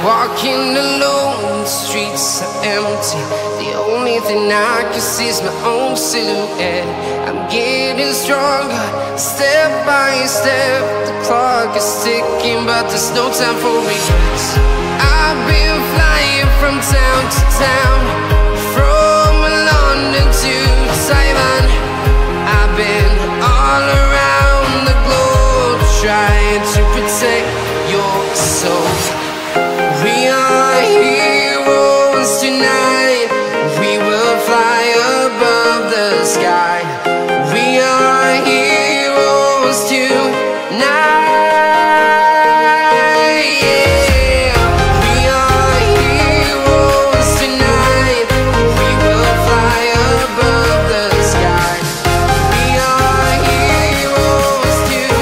Walking alone, the streets are empty. The only thing I can see is my own silhouette. I'm getting stronger, step by step. The clock is ticking, but there's no time for regrets. I've been flying from town to town, from London to Taiwan. I've been all around the globe, trying to protect your soul. We are heroes tonight. We will fly above the sky. We are heroes tonight. Yeah. We are heroes tonight. We will fly above the sky. We are heroes tonight.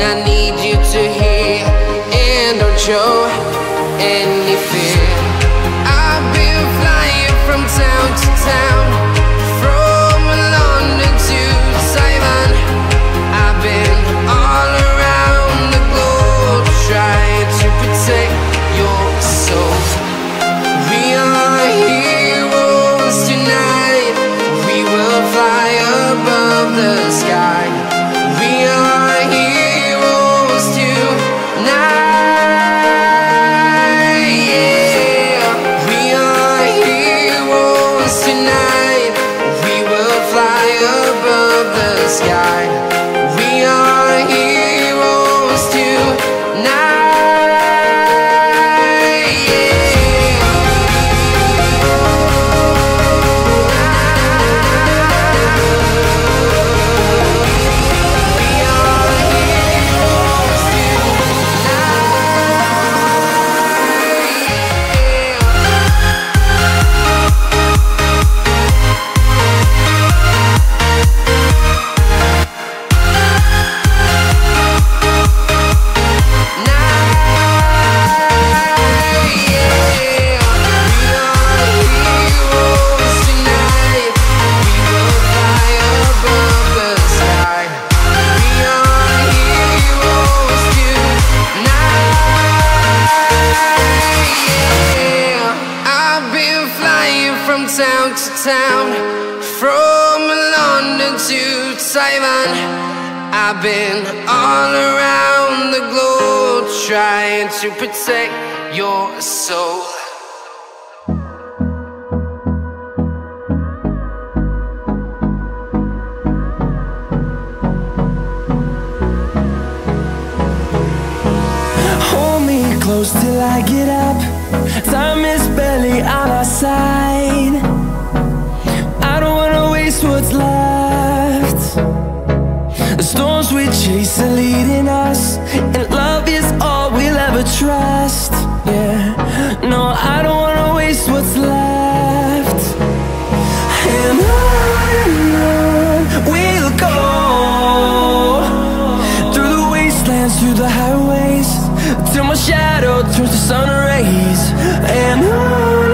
I need you to hear, and don't show any fear. I've been flying from town to town, from London to Taiwan. I've been all around the globe, trying to protect your soul. We are heroes tonight. We will fly above the sky. We are heroes tonight. Yeah. We are heroes tonight. We will fly above the sky. We are heroes tonight. Town to town, from London to Taiwan. I've been all around the globe, trying to protect your soul. Hold me close till I get up. Time is barely on our side. I don't wanna waste what's left. The storms we chase are leading us, and love is all we'll ever trust. Yeah, no, I don't wanna waste what's left. And on we'll go, through the wastelands, through the highways, till my shadow turns to sun rays. And on